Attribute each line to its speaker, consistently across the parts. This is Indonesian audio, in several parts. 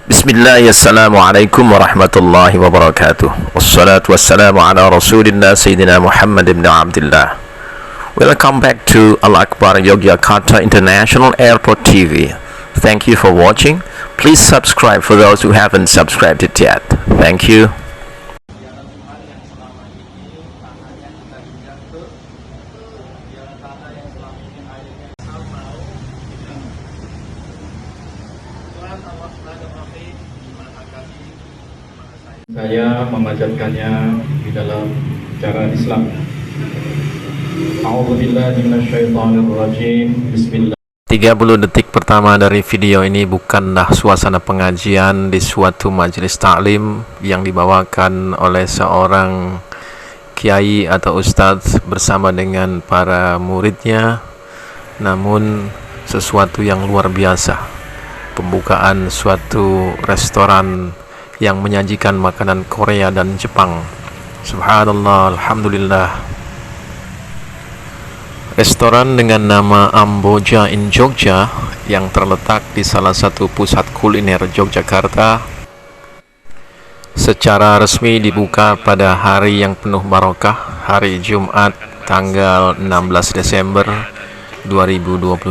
Speaker 1: Bismillah, assalamualaikum warahmatullahi wabarakatuh. Wassalatu wassalamu ala rasulillah Sayyidina Muhammad ibn Abdullah. Welcome back to Al-Akbar Yogyakarta International Airport TV. Thank you for watching. Please subscribe for those who haven't subscribed it yet. Thank you.
Speaker 2: Saya memanjatkannya di dalam cara Islam. A'udzubillahi minasyaitonirrajim. Bismillah.
Speaker 1: 30 detik pertama dari video ini bukanlah suasana pengajian di suatu majelis taklim yang dibawakan oleh seorang kiai atau ustadz bersama dengan para muridnya, namun sesuatu yang luar biasa. Pembukaan suatu restoran yang menyajikan makanan Korea dan Jepang. Subhanallah, alhamdulillah. Restoran dengan nama Amboja in Jogja yang terletak di salah satu pusat kuliner Yogyakarta secara resmi dibuka pada hari yang penuh barokah, hari Jumat tanggal 16 Desember 2022.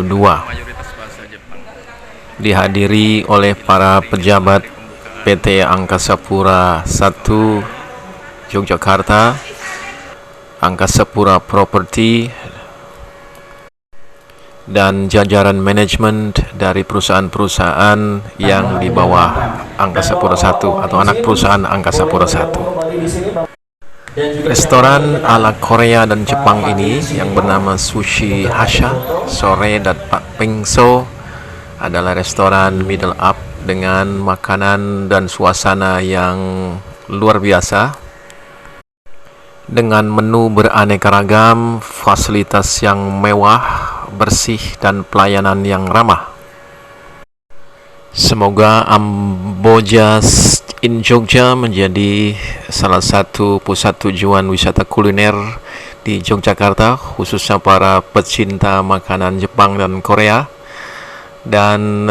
Speaker 1: Dihadiri oleh para pejabat PT Angkasa Pura I Yogyakarta, Angkasa Pura Property, dan jajaran manajemen dari perusahaan-perusahaan yang di bawah Angkasa Pura I atau anak perusahaan Angkasa Pura I. Restoran ala Korea dan Jepang ini yang bernama Sushi Hasha Sore dan Pak Pingso adalah restoran middle up dengan makanan dan suasana yang luar biasa, dengan menu beraneka ragam, fasilitas yang mewah, bersih, dan pelayanan yang ramah. Semoga Amboja in Jogja menjadi salah satu pusat tujuan wisata kuliner di Yogyakarta, khususnya para pecinta makanan Jepang dan Korea. Dan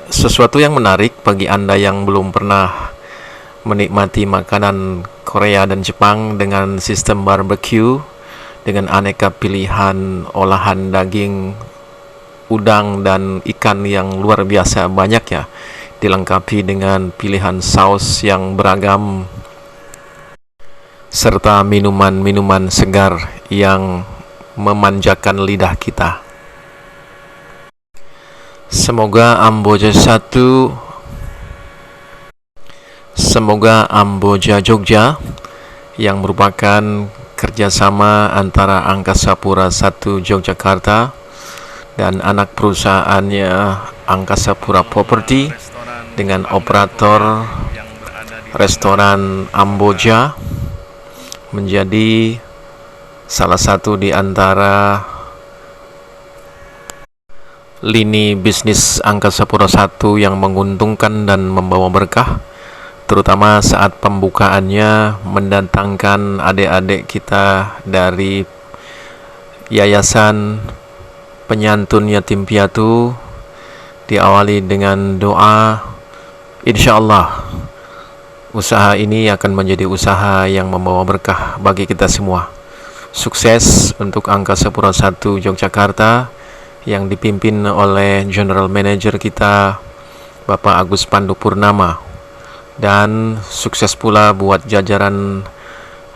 Speaker 1: sesuatu yang menarik bagi Anda yang belum pernah menikmati makanan Korea dan Jepang dengan sistem barbecue, dengan aneka pilihan olahan daging, udang, dan ikan yang luar biasa banyaknya, dilengkapi dengan pilihan saus yang beragam, serta minuman-minuman segar yang memanjakan lidah kita. Semoga Amboja Jogja yang merupakan kerjasama antara Angkasa Pura I Yogyakarta dan anak perusahaannya Angkasa Pura Property dengan operator restoran Amboja menjadi salah satu di antara lini bisnis Angkasa Pura I yang menguntungkan dan membawa berkah, terutama saat pembukaannya mendatangkan adik-adik kita dari Yayasan Penyantun Yatim Piatu, diawali dengan doa. Insyaallah usaha ini akan menjadi usaha yang membawa berkah bagi kita semua. Sukses untuk Angkasa Pura I Yogyakarta yang dipimpin oleh General Manager kita Bapak Agus Pandu Purnama, dan sukses pula buat jajaran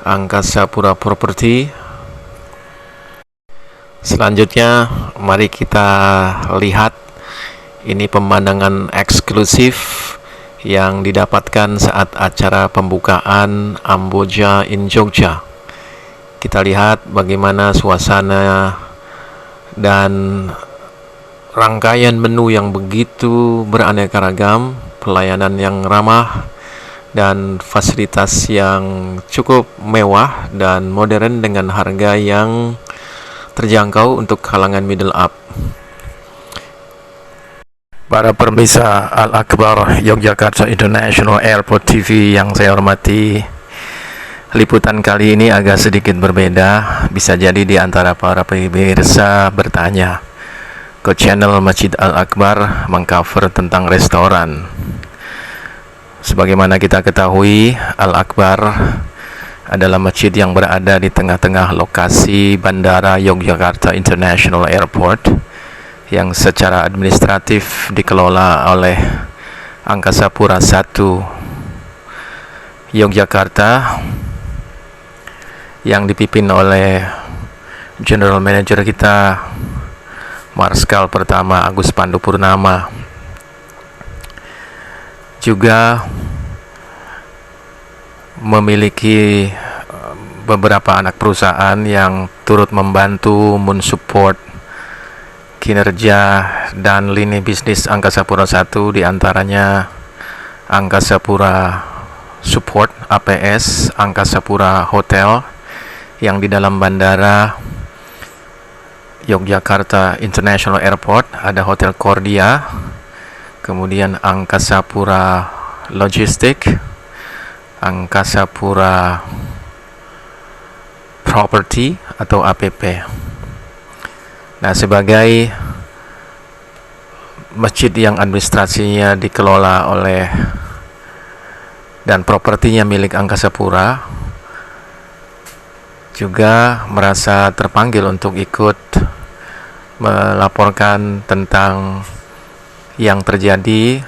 Speaker 1: Angkasa Pura Property. Selanjutnya mari kita lihat ini pemandangan eksklusif yang didapatkan saat acara pembukaan Amboja in Jogja. Kita lihat bagaimana suasana dan rangkaian menu yang begitu beraneka ragam, pelayanan yang ramah, dan fasilitas yang cukup mewah dan modern dengan harga yang terjangkau untuk kalangan middle up. Para pemirsa Al-Akbar Yogyakarta International Airport TV yang saya hormati, liputan kali ini agak sedikit berbeda. Bisa jadi di antara para pemirsa bertanya, ke channel Masjid Al-Akbar mengcover tentang restoran. Sebagaimana kita ketahui, Al-Akbar adalah masjid yang berada di tengah-tengah lokasi Bandara Yogyakarta International Airport yang secara administratif dikelola oleh Angkasa Pura I Yogyakarta yang dipimpin oleh General Manager kita, Marskal Pertama Agus Pandu Purnama. Juga memiliki beberapa anak perusahaan yang turut membantu mensupport kinerja dan lini bisnis Angkasa Pura I, diantaranya Angkasa Pura Support APS, Angkasa Pura Hotel yang di dalam bandara Yogyakarta International Airport ada Hotel Kordia, kemudian Angkasa Pura Logistik, Angkasa Pura Property atau APP. Nah, sebagai masjid yang administrasinya dikelola oleh dan propertinya milik Angkasa Pura, juga merasa terpanggil untuk ikut melaporkan tentang yang terjadi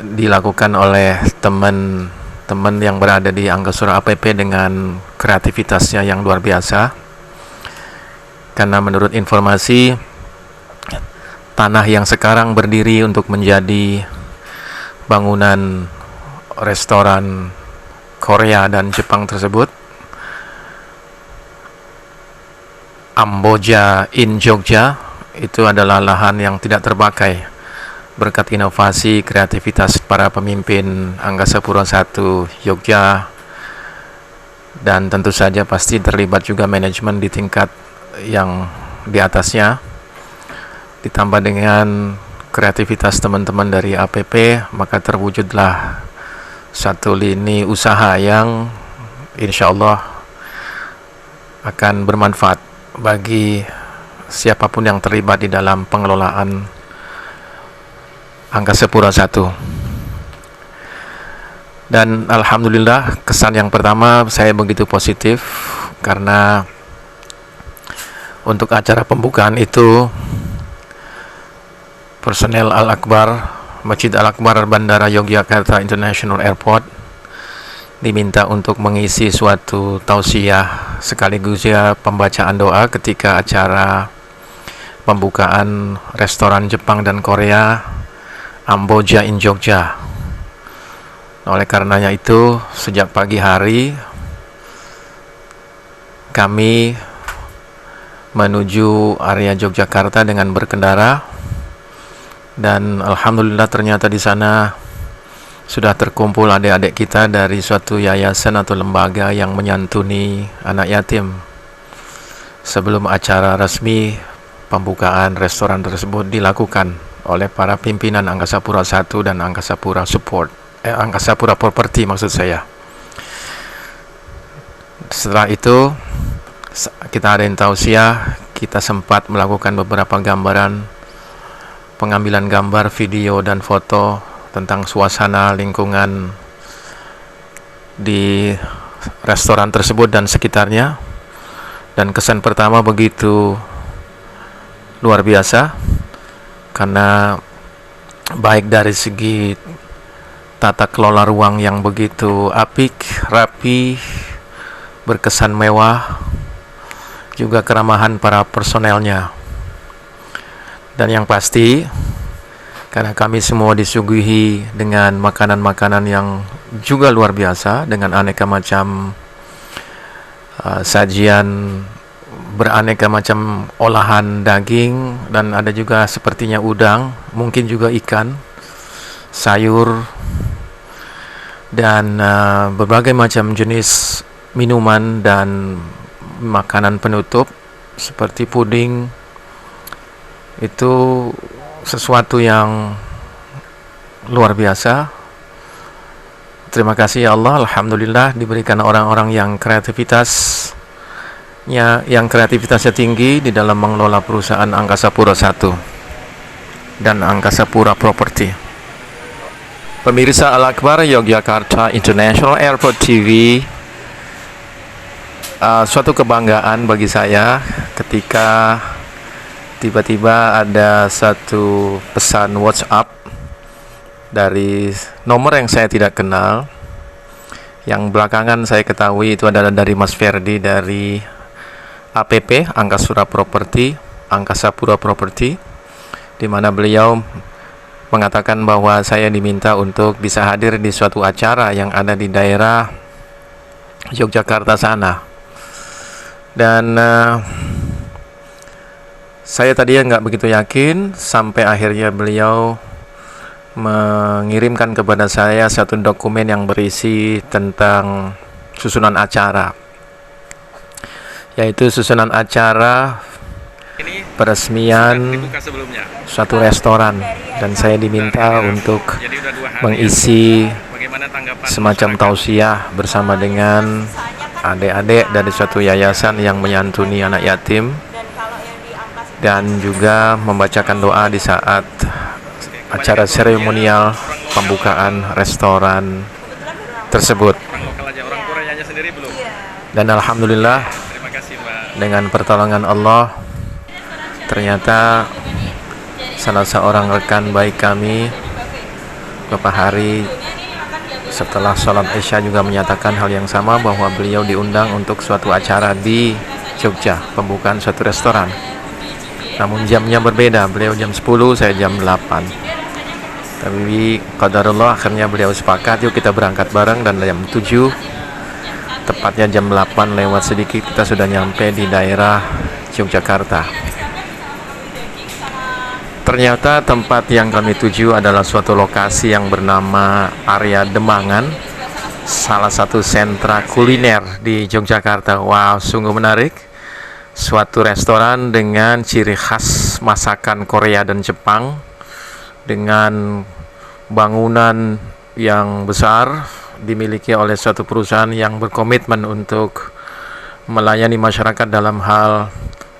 Speaker 1: dilakukan oleh teman-teman yang berada di Angkasa Pura APP dengan kreativitasnya yang luar biasa. Karena menurut informasi, tanah yang sekarang berdiri untuk menjadi bangunan restoran Korea dan Jepang tersebut, Amboja in Jogja, itu adalah lahan yang tidak terpakai berkat inovasi kreativitas para pemimpin Angkasa Pura I Jogja, dan tentu saja pasti terlibat juga manajemen di tingkat yang di atasnya, ditambah dengan kreativitas teman-teman dari APP, maka terwujudlah satu lini usaha yang insya Allah akan bermanfaat bagi siapapun yang terlibat di dalam pengelolaan Angkasa Pura I. Dan alhamdulillah, kesan yang pertama saya begitu positif karena untuk acara pembukaan itu personel Al-Akbar, Masjid Al-Akbar Bandara Yogyakarta International Airport diminta untuk mengisi suatu tausiah sekaligus ya pembacaan doa ketika acara pembukaan restoran Jepang dan Korea Amboja in Jogja. Oleh karenanya itu, sejak pagi hari kami menuju area Yogyakarta dengan berkendara, dan alhamdulillah ternyata di sana sudah terkumpul adik-adik kita dari suatu yayasan atau lembaga yang menyantuni anak yatim sebelum acara resmi pembukaan restoran tersebut dilakukan oleh para pimpinan Angkasa Pura I dan Angkasa Pura Angkasa Pura Property maksud saya. Setelah itu kita adain tausiah, kita sempat melakukan beberapa gambaran, pengambilan gambar, video, dan foto tentang suasana lingkungan di restoran tersebut dan sekitarnya. Dan kesan pertama begitu luar biasa karena baik dari segi tata kelola ruang yang begitu apik, rapi, berkesan mewah, juga keramahan para personelnya. Dan yang pasti, karena kami semua disuguhi dengan makanan-makanan yang juga luar biasa dengan aneka macam sajian, beraneka macam olahan daging, dan ada juga sepertinya udang, mungkin juga ikan, sayur, dan berbagai macam jenis minuman dan makanan penutup seperti puding. Itu sesuatu yang luar biasa. Terima kasih ya Allah, alhamdulillah diberikan orang-orang yang kreativitasnya tinggi di dalam mengelola perusahaan Angkasa Pura I dan Angkasa Pura Property. Pemirsa Al-Akbar Yogyakarta International Airport TV, suatu kebanggaan bagi saya ketika tiba-tiba ada satu pesan WhatsApp dari nomor yang saya tidak kenal, yang belakangan saya ketahui itu adalah dari Mas Ferdi dari APP, Angkasa Pura Property, di mana beliau mengatakan bahwa saya diminta untuk bisa hadir di suatu acara yang ada di daerah Yogyakarta sana. Dan saya tadinya nggak begitu yakin, sampai akhirnya beliau mengirimkan kepada saya satu dokumen yang berisi tentang susunan acara, yaitu susunan acara peresmian suatu restoran, dan saya diminta untuk mengisi semacam tausiah bersama dengan adik-adik dari suatu yayasan yang menyantuni anak yatim, dan juga membacakan doa di saat acara seremonial pembukaan restoran tersebut. Dan alhamdulillah, dengan pertolongan Allah, ternyata salah seorang rekan baik kami beberapa hari setelah sholat Isya juga menyatakan hal yang sama, bahwa beliau diundang untuk suatu acara di Jogja, pembukaan suatu restoran. Namun jamnya berbeda, beliau jam 10, saya jam 8. Tapi qadarullah, akhirnya beliau sepakat, yuk kita berangkat bareng, dan jam 7, tepatnya jam 8 lewat sedikit, kita sudah nyampe di daerah Yogyakarta. Ternyata tempat yang kami tuju adalah suatu lokasi yang bernama Area Demangan, salah satu sentra kuliner di Yogyakarta. Wow, sungguh menarik. Suatu restoran dengan ciri khas masakan Korea dan Jepang, dengan bangunan yang besar, dimiliki oleh suatu perusahaan yang berkomitmen untuk melayani masyarakat dalam hal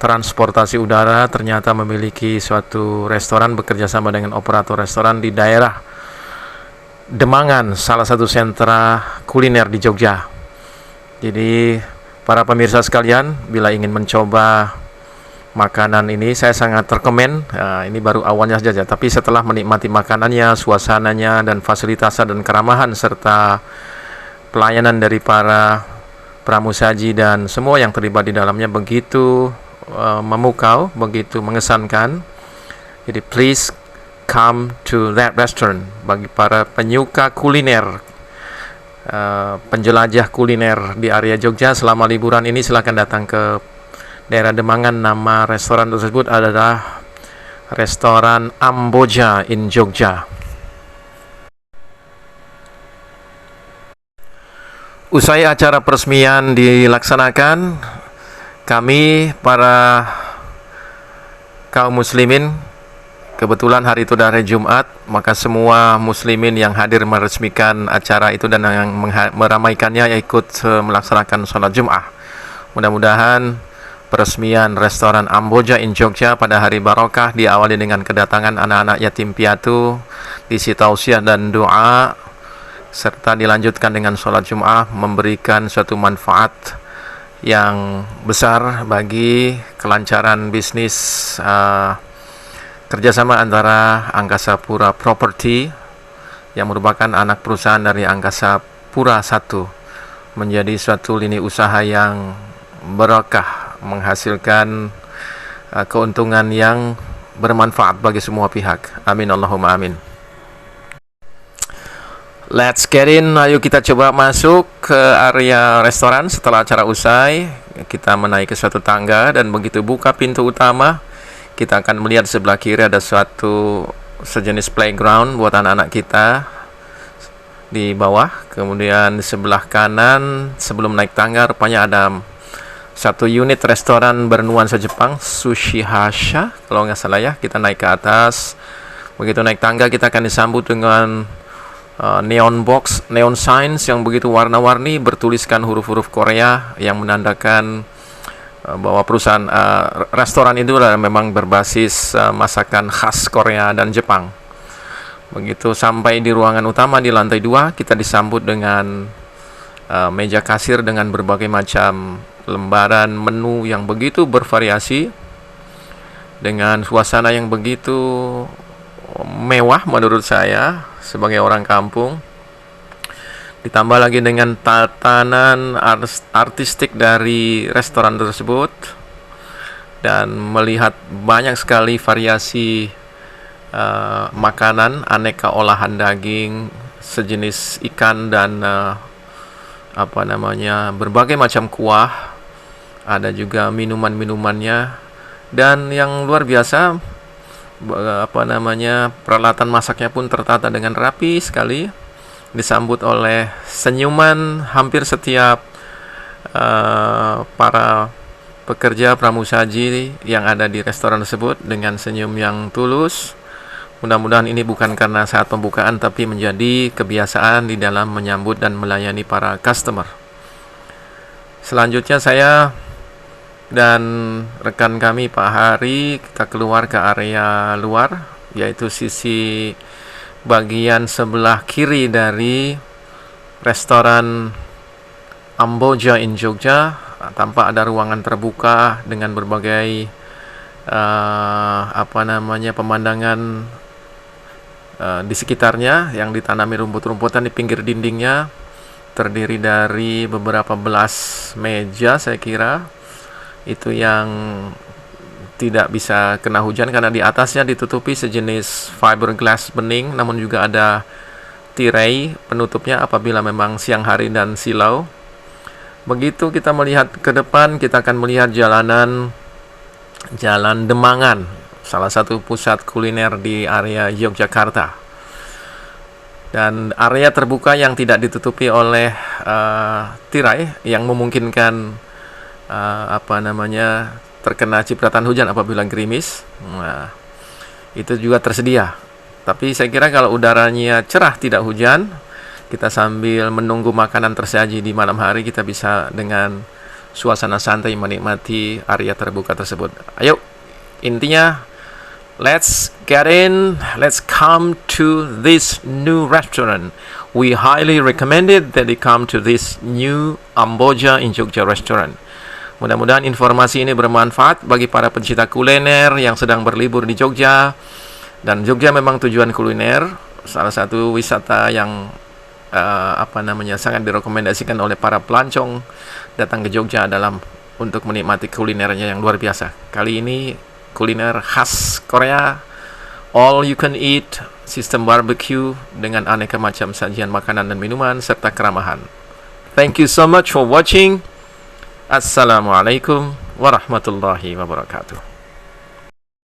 Speaker 1: transportasi udara. Ternyata memiliki suatu restoran bekerja sama dengan operator restoran di daerah Demangan, salah satu sentra kuliner di Jogja. Jadi para pemirsa sekalian, bila ingin mencoba makanan ini, saya sangat rekomen. Ini baru awalnya saja, tapi setelah menikmati makanannya, suasananya, dan fasilitasnya, dan keramahan serta pelayanan dari para pramusaji dan semua yang terlibat di dalamnya begitu memukau, begitu mengesankan. Jadi please come to that restaurant. Bagi para penyuka kuliner, penjelajah kuliner di area Jogja selama liburan ini, silakan datang ke daerah Demangan. Nama restoran tersebut adalah Restoran Amboja in Jogja. Usai acara peresmian dilaksanakan, kami para kaum muslimin, kebetulan hari itu hari Jumat, maka semua muslimin yang hadir meresmikan acara itu dan yang meramaikannya ikut melaksanakan sholat Jum'ah. Mudah-mudahan peresmian restoran Amboja in Jogja pada hari barokah diawali dengan kedatangan anak-anak yatim piatu, diisi tausiah dan doa, serta dilanjutkan dengan sholat Jum'ah, memberikan suatu manfaat yang besar bagi kelancaran bisnis kerjasama antara Angkasa Pura Property yang merupakan anak perusahaan dari Angkasa Pura 1 menjadi suatu lini usaha yang berkah, menghasilkan keuntungan yang bermanfaat bagi semua pihak. Amin Allahumma amin. Let's get in. Ayo kita coba masuk ke area restoran. Setelah acara usai, kita menaiki suatu tangga, dan begitu buka pintu utama, kita akan melihat sebelah kiri ada suatu sejenis playground buat anak-anak kita di bawah. Kemudian di sebelah kanan, sebelum naik tangga, rupanya ada satu unit restoran bernuansa Jepang, Sushi Hasha kalau nggak salah ya. Kita naik ke atas. Begitu naik tangga, kita akan disambut dengan neon box, neon signs yang begitu warna-warni, bertuliskan huruf-huruf Korea yang menandakan bahwa perusahaan restoran itu memang berbasis masakan khas Korea dan Jepang. Begitu sampai di ruangan utama di lantai 2, kita disambut dengan meja kasir dengan berbagai macam lembaran menu yang begitu bervariasi, dengan suasana yang begitu mewah menurut saya sebagai orang kampung. Ditambah lagi dengan tatanan artistik dari restoran tersebut, dan melihat banyak sekali variasi makanan, aneka olahan daging, sejenis ikan, dan berbagai macam kuah. Ada juga minuman-minumannya, dan yang luar biasa, peralatan masaknya pun tertata dengan rapi sekali. Disambut oleh senyuman hampir setiap para pekerja pramusaji yang ada di restoran tersebut, dengan senyum yang tulus. Mudah-mudahan ini bukan karena saat pembukaan, tapi menjadi kebiasaan di dalam menyambut dan melayani para customer. Selanjutnya saya dan rekan kami Pak Hari, kita keluar ke area luar, yaitu sisi bagian sebelah kiri dari restoran Amboja in Jogja. Tampak ada ruangan terbuka dengan berbagai pemandangan di sekitarnya, yang ditanami rumput-rumputan di pinggir dindingnya, terdiri dari beberapa belas meja. Saya kira itu yang tidak bisa kena hujan karena di atasnya ditutupi sejenis fiberglass bening, namun juga ada tirai penutupnya apabila memang siang hari dan silau. Begitu kita melihat ke depan, kita akan melihat Jalan Demangan, salah satu pusat kuliner di area Yogyakarta, dan area terbuka yang tidak ditutupi oleh tirai yang memungkinkan terkena cipratan hujan apabila gerimis. Nah, itu juga tersedia. Tapi saya kira kalau udaranya cerah, tidak hujan, kita sambil menunggu makanan tersaji di malam hari, kita bisa dengan suasana santai menikmati area terbuka tersebut. Ayo, intinya let's get in, let's come to this new restaurant. We highly recommended that you come to this new Amboja in Jogja restaurant. Mudah-mudahan informasi ini bermanfaat bagi para pencinta kuliner yang sedang berlibur di Jogja. Dan Jogja memang tujuan kuliner, salah satu wisata yang sangat direkomendasikan oleh para pelancong datang ke Jogja adalah untuk menikmati kulinernya yang luar biasa. Kali ini kuliner khas Korea, all you can eat, sistem barbecue dengan aneka macam sajian makanan dan minuman serta keramahan. Thank you so much for watching. Assalamualaikum warahmatullahi wabarakatuh.